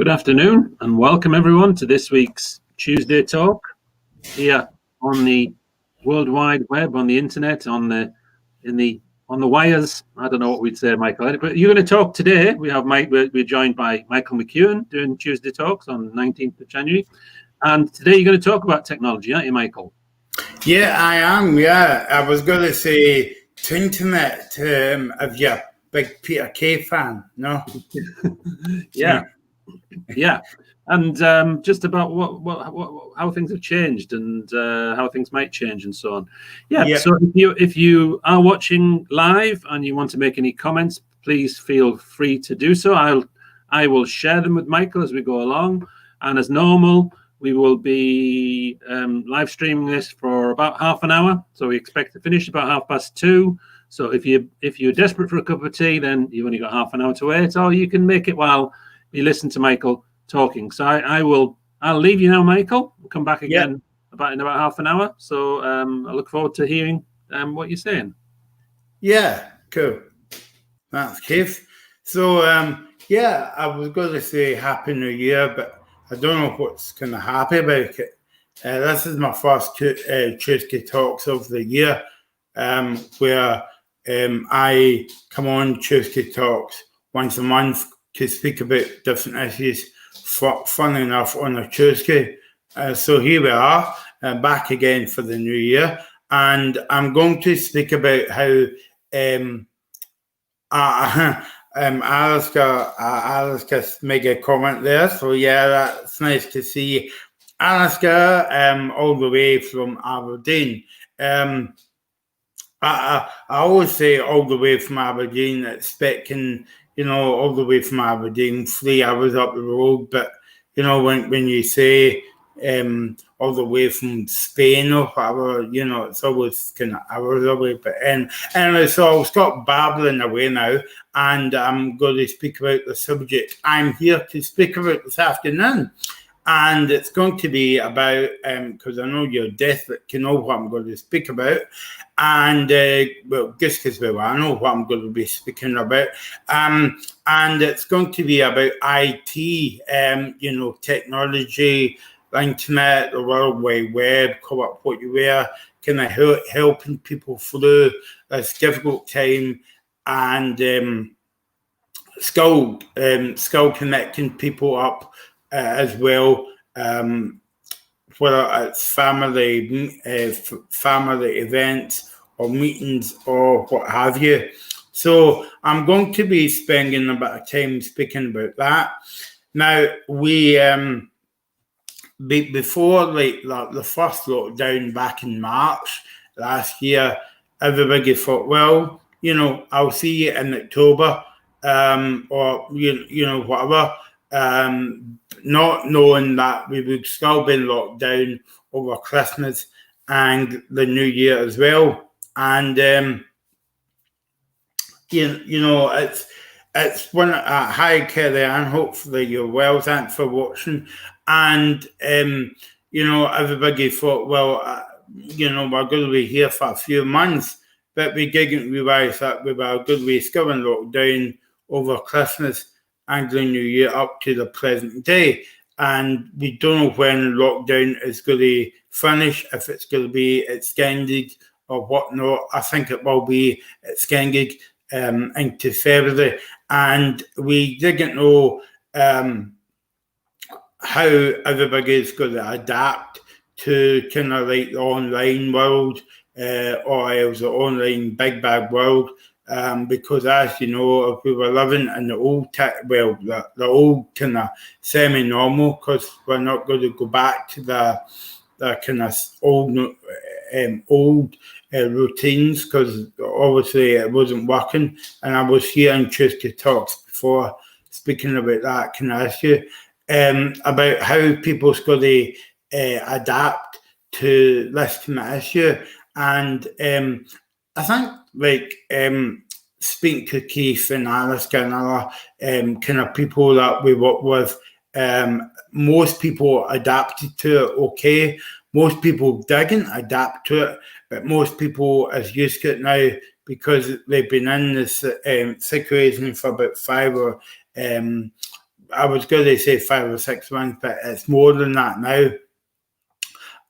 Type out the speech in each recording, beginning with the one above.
Good afternoon and welcome everyone to this week's Tuesday Talk here on the World Wide Web, on the internet, on the wires. I don't know what we'd say, Michael, but you're going to talk today. We have we're joined by Michael McEwan doing Tuesday Talks on 19th of January. And today you're going to talk about technology, aren't you, Michael? Yeah, I am. Yeah, I was going to say to internet if you're a big Peter Kay fan, no? Yeah, and just about what how things have changed and how things might change and so on. Yeah. So if you are watching live and you want to make any comments, please feel free to do so. I will share them with Michael as we go along, and as normal, we will be live streaming this for about half an hour. So we expect to finish about 2:30. So if you're desperate for a cup of tea, then you've only got half an hour to wait, or you can make it while you listen to Michael talking. So I'll leave you now, Michael. We'll come back again in about half an hour. So I look forward to hearing what you're saying. Yeah, cool. That's Keith. So I was going to say Happy New Year, but I don't know what's kind of happy about it. This is my first Tuesday Talks of the year, where I come on Tuesday Talks once a month to speak about different issues, fun enough, on a Tuesday. So here we are, back again for the new year. And I'm going to speak about how Alaska made a comment there. So yeah, that's nice to see Alaska all the way from Aberdeen. I always say all the way from Aberdeen, expecting, all the way from Aberdeen, 3 hours up the road. But, when you say all the way from Spain or whatever, it's always kind of hours away. But anyway, so I'll stop babbling away now, and I'm going to speak about the subject I'm here to speak about this afternoon. And it's going to be about, because I know you're desperate to know what I'm going to speak about. And, just because I know what I'm going to be speaking about. And it's going to be about IT, technology, the internet, the World Wide Web, call it what you wear, kind of helping people through this difficult time, and still connecting people up as well, whether it's family events or meetings or what have you. So I'm going to be spending a bit of time speaking about that. Now, we before the first lockdown back in March last year, everybody thought, well, I'll see you in October, or whatever. Not knowing that we would still be locked down over Christmas and the New Year as well. And it's one hi Kelly Ann, hopefully you're well, thanks for watching. And everybody thought, well, we're going to be here for a few months, but we didn't realise that we were going to be still in lockdown over Christmas and the New Year up to the present day. And we don't know when lockdown is going to finish, if it's going to be extended or whatnot. I think it will be extended into February. And we didn't know how everybody is going to adapt to kind of like the online world, or else the online big bad world. Because as you know, if we were living in the old the old kind of semi-normal, because we're not going to go back to the kind of old routines, because obviously it wasn't working. And I was here in Tuesday Talks before speaking about that kind of issue, about how people's going to adapt to this kind of issue. And I think, speaking to Keith and Alaska and other kind of people that we work with, most people adapted to it okay. Most people didn't adapt to it, but most people is used to it now because they've been in this situation for about 5 or I was going to say 5 or 6 months, but it's more than that now.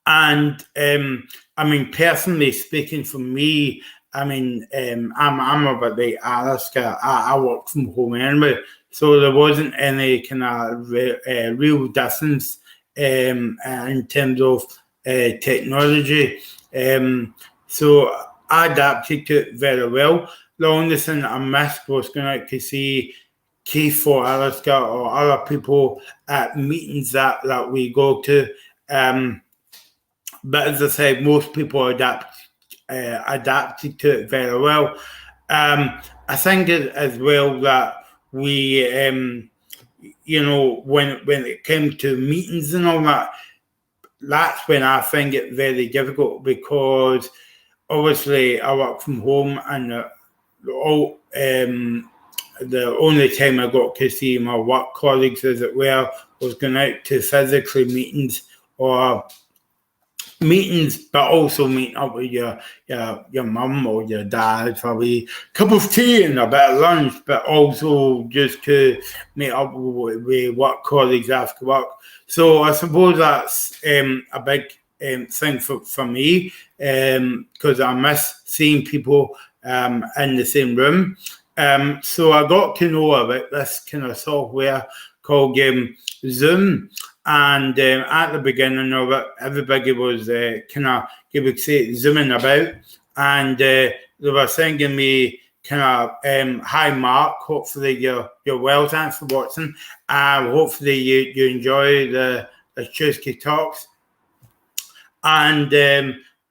And I mean, personally speaking, for me, I mean, I'm about the Alaska. I work from home anyway, so there wasn't any kind of real difference in terms of technology. So I adapted to it very well. The only thing I missed was going out to see Keith for Alaska or other people at meetings that we go to. But as I said, most people adapted to it very well. I think as well that we, you know, when it came to meetings and all that, that's when I find it very difficult, because obviously I work from home, and the only time I got to see my work colleagues, as it were, was going out to physically meetings, but also meeting up with your mum or your dad for a wee cup of tea and a bit of lunch, but also just to meet up with work colleagues after work. So I suppose that's a big thing for me, because I miss seeing people in the same room. So I got to know about this kind of software called Zoom. And at the beginning of it, everybody was kind of, you would say, zooming about. And they were sending me kind of, hi, Mark, hopefully you're well, thanks for watching. Hopefully you enjoy the Tuesday talks. And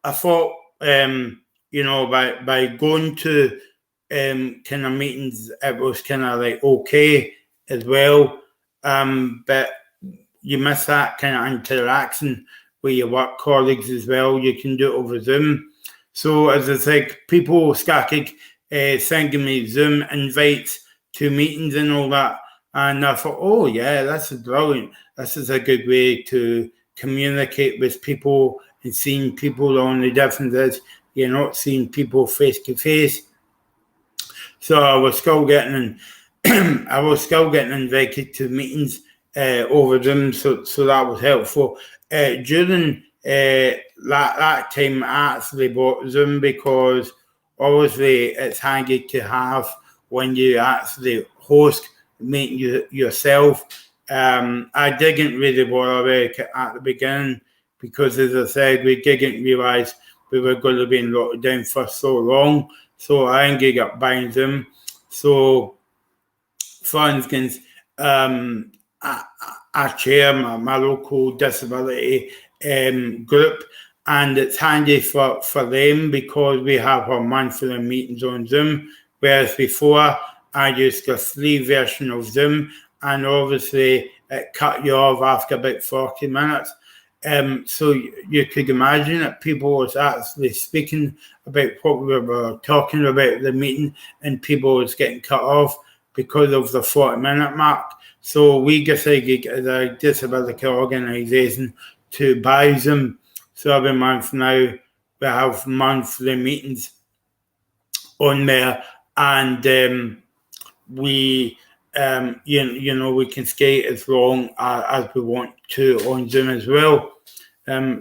I thought, you know, by going to kind of meetings, it was kind of like okay as well. But you miss that kind of interaction with your work colleagues as well. You can do it over Zoom. So as I said, people started sending me Zoom invites to meetings and all that. And I thought, oh yeah, this is brilliant. This is a good way to communicate with people and seeing people. The only difference is you're not seeing people face to face. So I was still getting invited to meetings over Zoom, so that was helpful. During that time, I actually bought Zoom because obviously it's handy to have when you actually host meeting yourself. I didn't really bother with it at the beginning because, as I said, we didn't realise we were going to be in lockdown for so long. So I ended up buying Zoom. So, for instance, I chair my local disability group, and it's handy for them because we have our monthly meetings on Zoom, whereas before I used a free version of Zoom, and obviously it cut you off after about 40 minutes. So you could imagine that people was actually speaking about what we were talking about the meeting, and people was getting cut off because of the 40-minute mark. So we decided as a disability organisation to buy Zoom. So every month now we have monthly meetings on there, and we you know, we can skate as long as we want to on Zoom as well.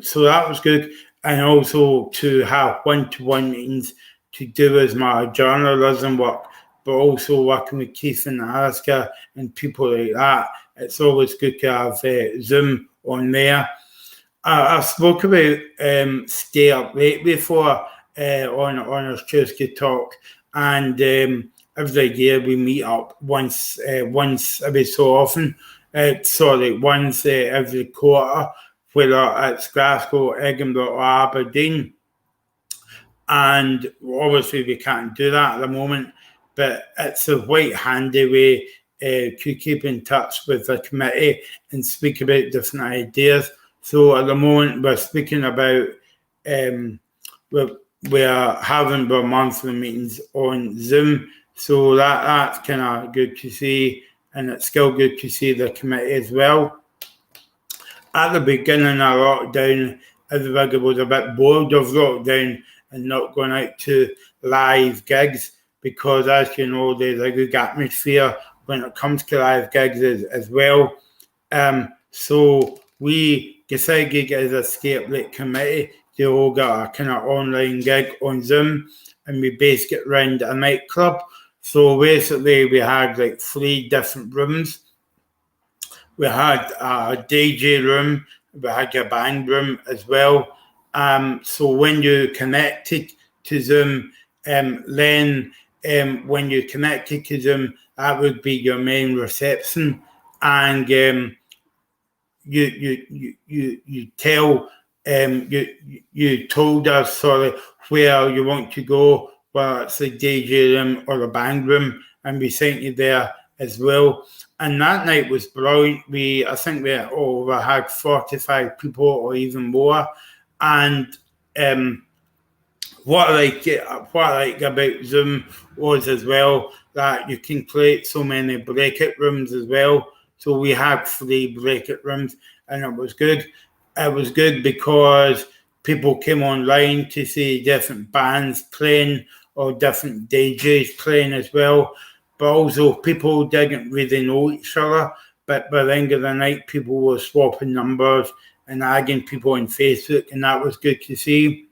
So that was good. And also to have one-to-one meetings to do as my journalism work, but also working with Keith and Alaska and people like that. It's always good to have Zoom on there. I spoke about Stay Up Late before on our Tuesday talk, and every year we meet up once every so often. Once every quarter, whether it's Glasgow, Edinburgh, or Aberdeen. And obviously we can't do that at the moment, but it's a quite handy way to keep in touch with the committee and speak about different ideas. So at the moment we're speaking about we're having our monthly meetings on Zoom. So that's kind of good to see, and it's still good to see the committee as well. At the beginning of lockdown, everybody was a bit bored of lockdown and not going out to live gigs because, as you know, there's a good atmosphere when it comes to live gigs as well. So we decided as a Skate Lake committee to all got a kind of online gig on Zoom, and we based it around a nightclub. So basically we had like 3 different rooms. We had a DJ room, we had a band room as well. So when you connected to Zoom, then when you connected to Zoom, that would be your main reception, and you told us where you want to go, whether it's the DJ room or the band room, and we sent you there as well. And that night was brilliant. I think we had 45 people or even more. And what I like about Zoom was as well that you can create so many breakout rooms as well. So we had 3 breakout rooms, and it was good. It was good because people came online to see different bands playing or different DJs playing as well. But also people didn't really know each other. But by the end of the night, people were swapping numbers and adding people on Facebook, and that was good to see.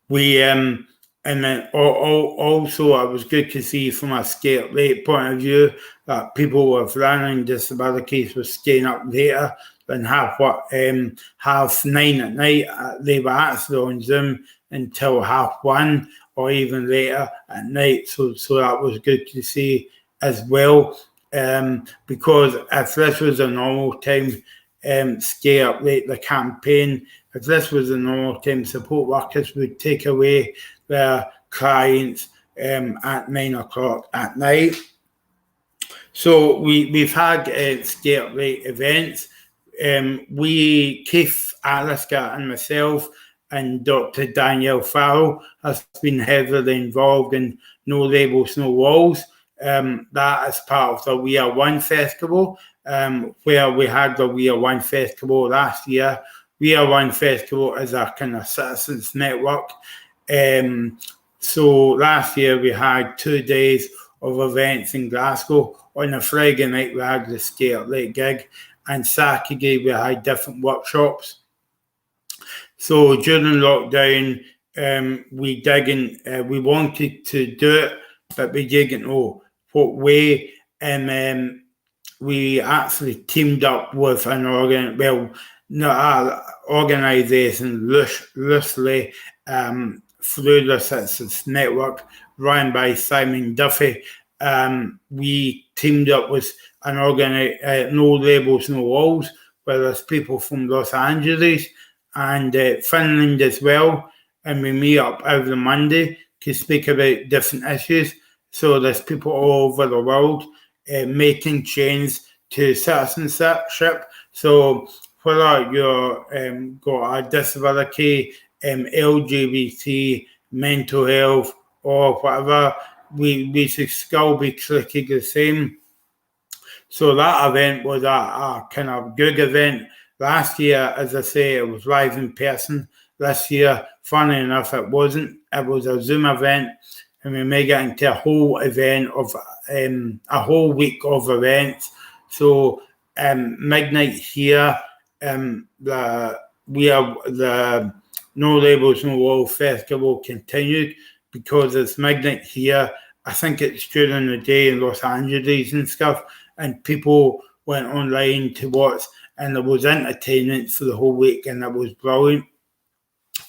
We and then also it was good to see from a Skate Lake point of view that people with learning disabilities were staying up later than half 9 at night. They were actually on Zoom until 1:30 or even later at night. So that was good to see as well. Because if this was a normal time, Stay Up Late, the campaign, if this was a normal time, support workers would take away their clients at 9 o'clock at night. So we've had Stay Up Late events. Keith Aliska and myself and Dr. Danielle Farrell has been heavily involved in No Labels, No Walls. That is part of the We Are One Festival, where we had the We Are One Festival last year. We Are One Festival is a kind of citizens network. So last year we had 2 days of events in Glasgow. On a Friday night we had the Skate Lake gig, and Saturday we had different workshops. So during lockdown, we wanted to do it, but we didn't know what way. And we actually teamed up with an organisation loosely through the Citizens Network run by Simon Duffy. We teamed up with an No Labels, No Walls, where there's people from Los Angeles and Finland as well, and we meet up every Monday to speak about different issues. So there's people all over the world making change to citizenship. So whether you're got a disability, LGBT, mental health, or whatever, we should still be treated the same. So that event was a kind of good event. Last year, as I say, it was live in person. This year, funny enough, it wasn't. It was a Zoom event, and we may get into a whole event of a whole week of events. So midnight here, the No Labels No Wall Festival continued because it's midnight here. I think it's during the day in Los Angeles and stuff, and people went online to watch, and there was entertainment for the whole week, and that was brilliant.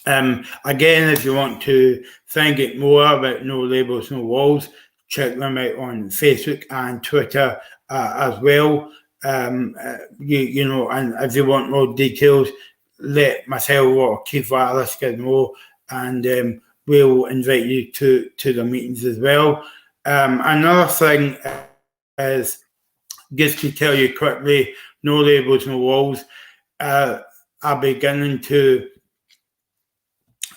Again, if you want to find out more about No Labels, No Walls, check them out on Facebook and Twitter as well. And if you want more details, let myself or Keith Aliska know, and we'll invite you to the meetings as well. Another thing is, just to tell you quickly, No Labels, No Walls are beginning to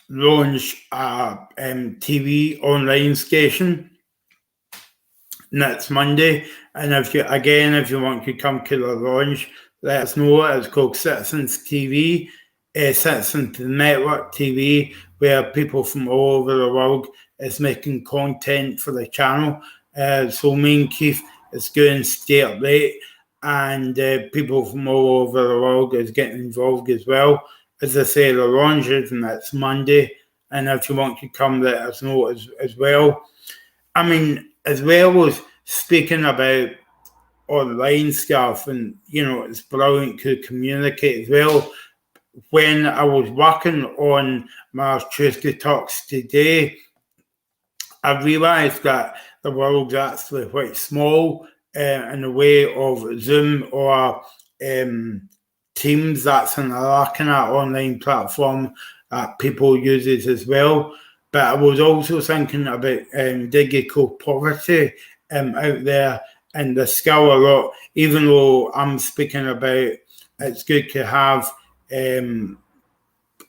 launch a TV online station next Monday. And if you want to come to the launch, let us know. It's called Citizens TV, Citizens Network TV, where people from all over the world is making content for the channel. So me and Keith it's going straight late, and people from all over the world is getting involved as well. As I say, the launch is next Monday, and if you want to come, let us know as well. I mean, as well as speaking about online stuff, and it's brilliant to communicate as well. When I was working on my Tuesday Talks today, I realised that the world's actually quite small in the way of Zoom or Teams. That's another kind of online platform that people uses as well. But I was also thinking about digital poverty out there, and the skill a lot. Even though I'm speaking about it's good to have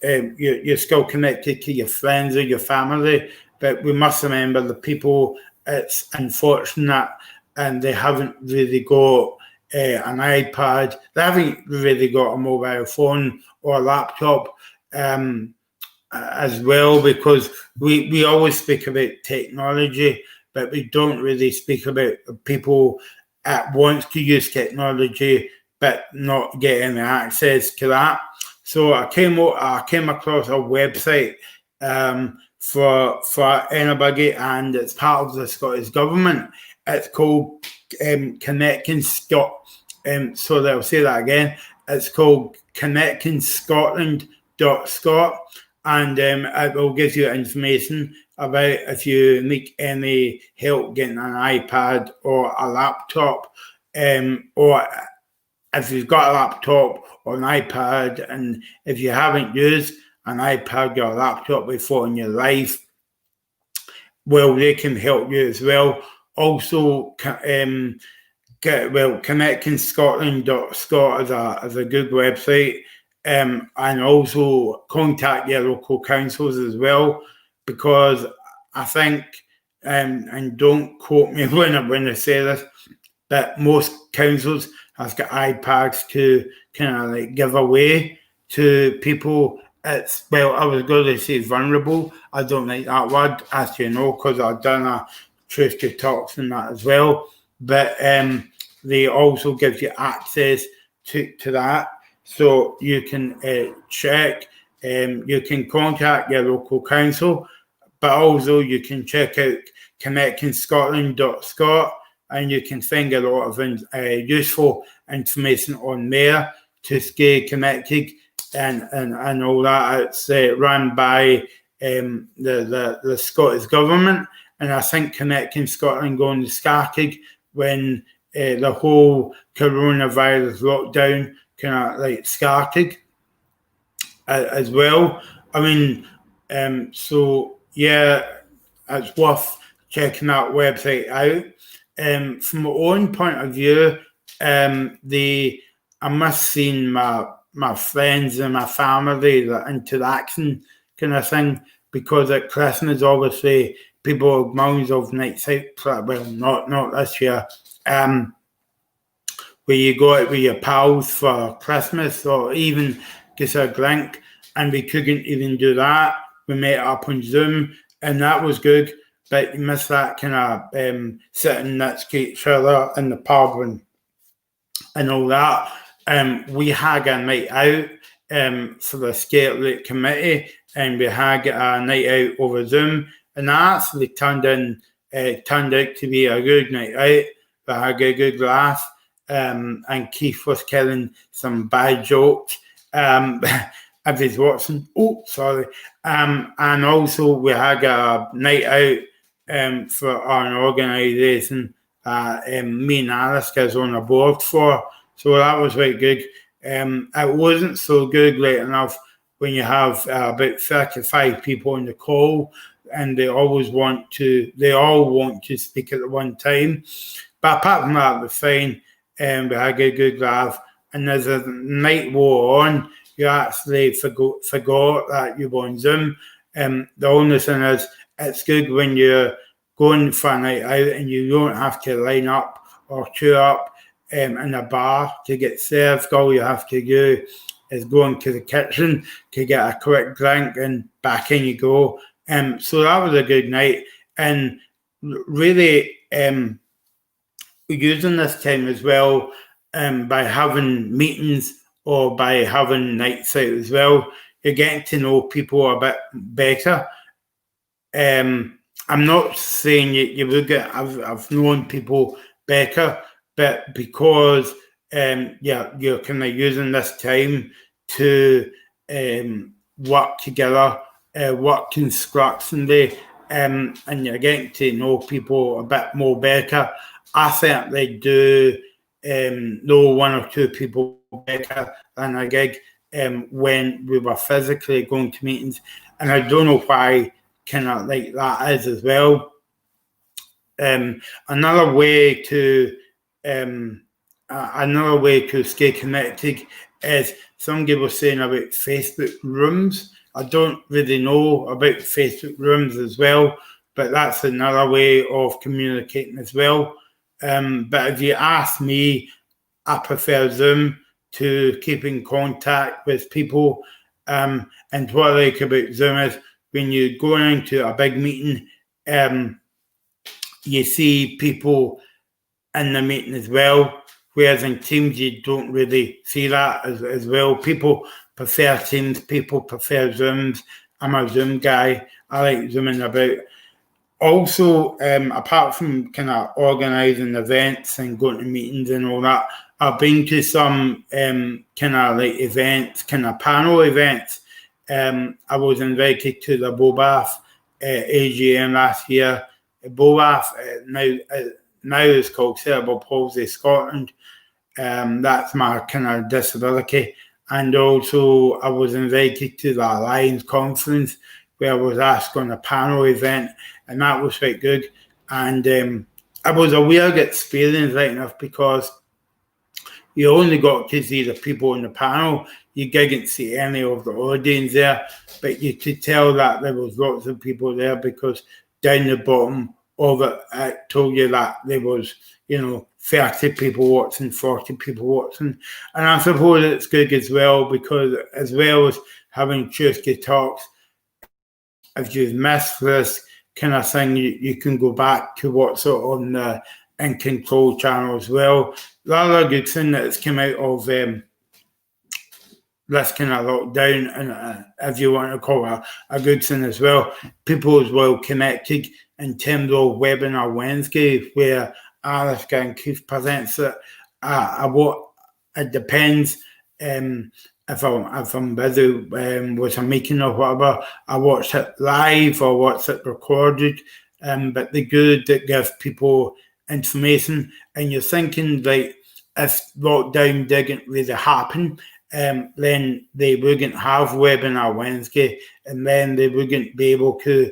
you're still connected to your friends or your family, but we must remember the people, it's unfortunate, and they haven't really got an iPad, they haven't really got a mobile phone or a laptop as well, because we always speak about technology, but we don't really speak about people that want to use technology but not getting access to that. So I came across a website for anybody, and it's part of the Scottish Government. It's called Connecting Scot. So I'll say that again. It's called connectingscotland.scot, and it will give you information about if you need any help getting an iPad or a laptop, or if you've got a laptop or an iPad, and if you haven't used an iPad or a laptop before in your life, well, they can help you as well. Also, connectingscotland.scot is a good website, and also contact your local councils as well, because I think, and don't quote me when I say this, that most councils have got iPads to kind of like give away to people. It's, well, I was going to say vulnerable. I don't like that word, as you know, because I've done a Truth to Talks and that as well. But they also give you access to that. So you can check, you can contact your local council, but also you can check out connectingscotland.scot, and you can find a lot of useful information on there to stay connected and all that. It's run by the Scottish Government, and I think Connecting Scotland going to started when the whole coronavirus lockdown kind of like started as well. I mean, so yeah, it's worth checking that website out. From my own point of view, I must see my friends and my family, the interaction kind of thing, because at Christmas, obviously, people have millions of nights out. Well, not this year. Where you go out with your pals for Christmas or even just a drink, and we couldn't even do that. We met up on Zoom, and that was good. But you miss that kind of sitting next to each other in the pub and all that. We had a night out for the Scarlet Committee, and we had a night out over Zoom, and that actually turned out to be a good night out. We had a good laugh, and Keith was telling some bad jokes. If he's watching, sorry. And also we had a night out for our organisation me and Alice is on a board for. So that was very good. It wasn't so good late enough when you have about 35 people on the call, and they all want to speak at the one time. But apart from that, it was fine. We had a good laugh. And as the night wore on, you actually forgot that you were on Zoom. The only thing is, it's good when you're going for a night out and you don't have to line up or queue up in a bar to get served. All you have to do is go into the kitchen to get a quick drink, and back in you go. So that was a good night. And really, using this time as well, by having meetings or by having nights out as well, you're getting to know people a bit better. I'm not saying you will get. I've known people better, but because you're kind of using this time to work together, work constructively, and you're getting to know people a bit more better. I certainly do know one or two people better than a gig when we were physically going to meetings, and I don't know why kind of like that is as well. Another way to stay connected is somebody was saying about Facebook rooms. I don't really know about Facebook rooms as well, but that's another way of communicating as well. But if you ask me, I prefer Zoom to keep in contact with people. And what I like about Zoom is when you're going into a big meeting, you see people in the meeting as well, whereas in Teams you don't really see that as well. People prefer Teams, people prefer Zooms. I'm a Zoom guy. I like Zooming about. Also, apart from kind of organising events and going to meetings and all that, I've been to some kind of like events, kind of panel events. I was invited to the Bobath AGM last year. Bobath now is called Cerebral Palsy Scotland. That's my kind of disability. And also, I was invited to the Alliance Conference, where I was asked on a panel event, and that was quite good. And it was a weird experience, right enough, because you only got to see the people in the panel. You didn't see any of the audience there, but you could tell that there was lots of people there, because down the bottom of it told you that there was, 30 people watching, 40 people watching. And I suppose it's good as well, because as well as having Tuesday talks, if you've missed this kind of thing, you can go back to what's on the In Control channel as well. The other good thing that's come out of this kind of lockdown, and if you want to call it a good thing as well, people as well connected in terms of Webinar Wednesday, where Alice and Keith presents it. It depends. If I'm busy with a meeting or whatever, I watch it live or watch it recorded. But the good that gives people information, and you're thinking like, if lockdown didn't really happen, then they wouldn't have Webinar Wednesday, and then they wouldn't be able to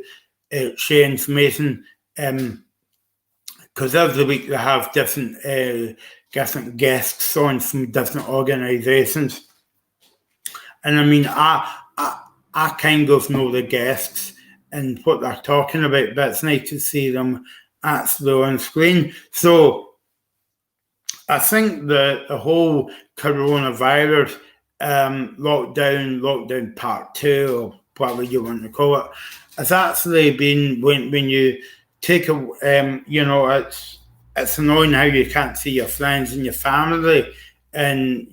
share information. Because every week they have different guests on from different organisations. And I mean, I kind of know the guests and what they're talking about, but it's nice to see them actually on screen. So I think the whole coronavirus lockdown part 2, or whatever you want to call it, has actually been when you take a, it's annoying how you can't see your friends and your family, and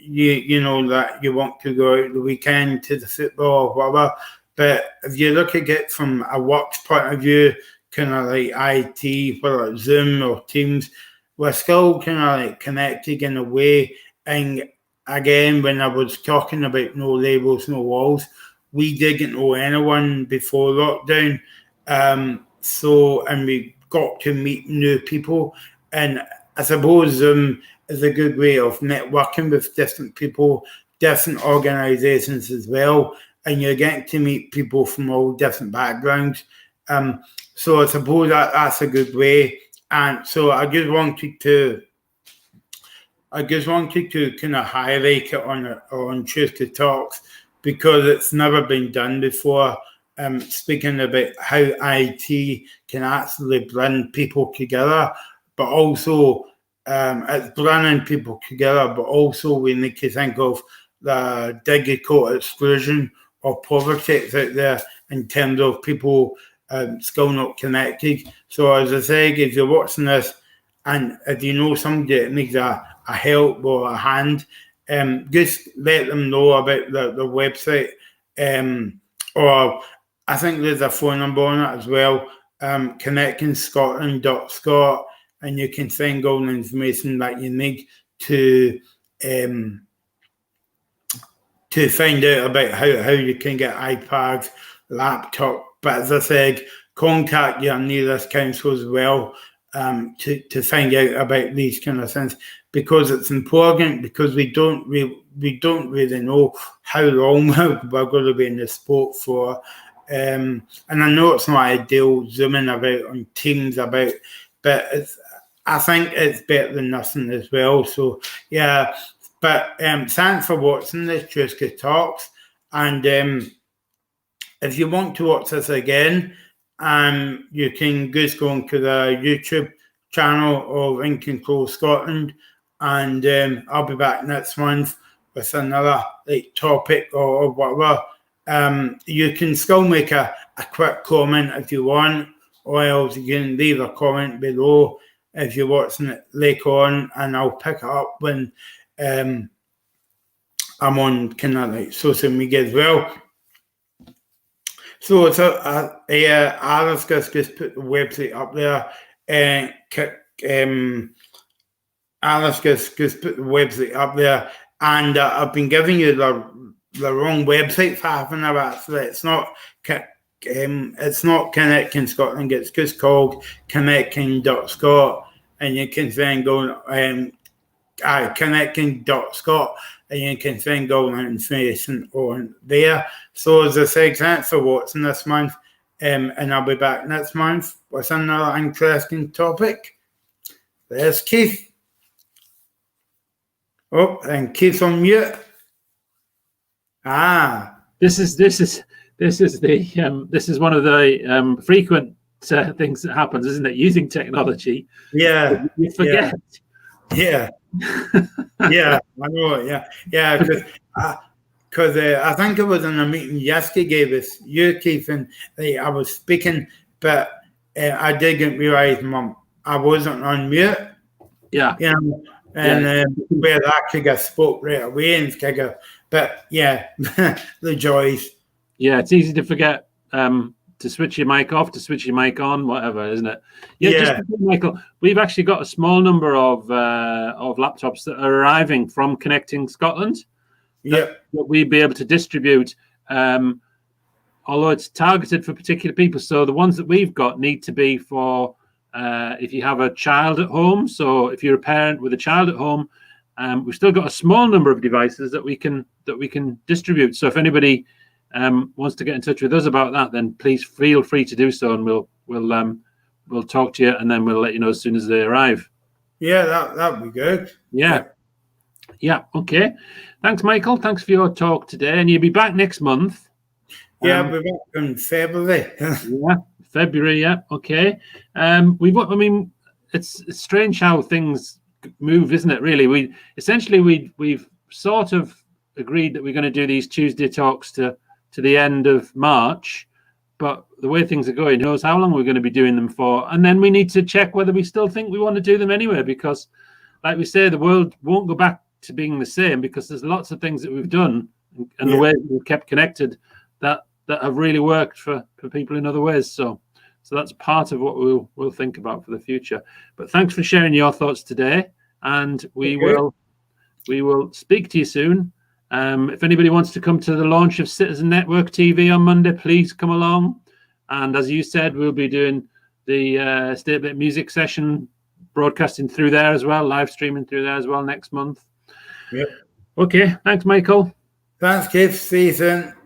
you know that you want to go out the weekend to the football or whatever. But if you look at it from a work's point of view, kind of like IT, whether it's Zoom or Teams, we're still kind of like connected in a way. And again, when I was talking about no labels, no walls, we didn't know anyone before lockdown. And we got to meet new people. And I suppose Zoom is a good way of networking with different people, different organisations as well. And you're getting to meet people from all different backgrounds. So I suppose that's a good way. And so I just wanted to kind of highlight it on Tuesday Talks, because it's never been done before. Speaking about how IT can actually bring people together, but also it's bringing people together, but also we need to think of the digital exclusion or poverty that's out there in terms of people still not connected. So as I say, if you're watching this And if you know somebody that needs a help or a hand, just let them know about the website. Or I think there's a phone number on it as well, connectingscotland.scot, and you can find all the information that you need to find out about how you can get iPads, laptop. But as I said, contact your nearest council as well to find out about these kind of things, because it's important, because we don't really know how long we're going to be in the sport for. And I know it's not ideal zooming about on Teams about, but I think it's better than nothing as well. So yeah, but thanks for watching this Truska Talks, and if you want to watch this again, you can just go onto the YouTube channel of In Control Scotland, and I'll be back next month with another topic or whatever. You can still make a quick comment if you want, or else you can leave a comment below if you're watching it later on, and I'll pick it up when I'm on kind of like social media as well. So Alice just put the website up there. Alice just put the website up there, and I've been giving you the wrong website for half an hour. So it's not Connecting Scotland. It's just called connecting.scot, and you can then go connecting.scot, and you can find all the information on there. So as I say, thanks for watching this month, and I'll be back next month with another interesting topic. There's Keith. Oh, and Keith's on mute. This is one of the frequent things that happens, isn't it? Using technology. Yeah. You forget. Yeah. Yeah, I know it. Yeah, because I think it was in a meeting yesterday with you, Keith, and I was speaking, but I didn't realise I wasn't on mute. Yeah. You know, and where I could have spoke right away and but yeah, the joys. Yeah, it's easy to forget to switch your mic off, to switch your mic on, whatever, isn't it? Yeah. Just, Michael, we've actually got a small number of laptops that are arriving from Connecting Scotland. That we'd be able to distribute, although it's targeted for particular people. So the ones that we've got need to be for if you have a child at home. So if you're a parent with a child at home, we've still got a small number of devices that we can distribute. So if anybody wants to get in touch with us about that, then please feel free to do so, and we'll talk to you, and then we'll let you know as soon as they arrive. Yeah, that'd be good. Yeah. Okay. Thanks, Michael. Thanks for your talk today, and you'll be back next month. Yeah, I'll be back in February. February. Yeah. Okay. It's strange how things move, isn't it? Really, we've sort of agreed that we're going to do these Tuesday talks to the end of March, but the way things are going, who knows how long we're going to be doing them for. And then we need to check whether we still think we want to do them anyway, because like we say, the world won't go back to being the same, because there's lots of things that we've done and the way we've kept connected that have really worked for people in other ways. So that's part of what we'll think about for the future. But thanks for sharing your thoughts today, and we will speak to you soon. If anybody wants to come to the launch of Citizen Network TV on Monday, please come along. And as you said, we'll be doing the State Bit Music session, broadcasting through there as well, live streaming through there as well next month. Yep. Okay. Thanks, Michael. Thanks, Keith. See you soon.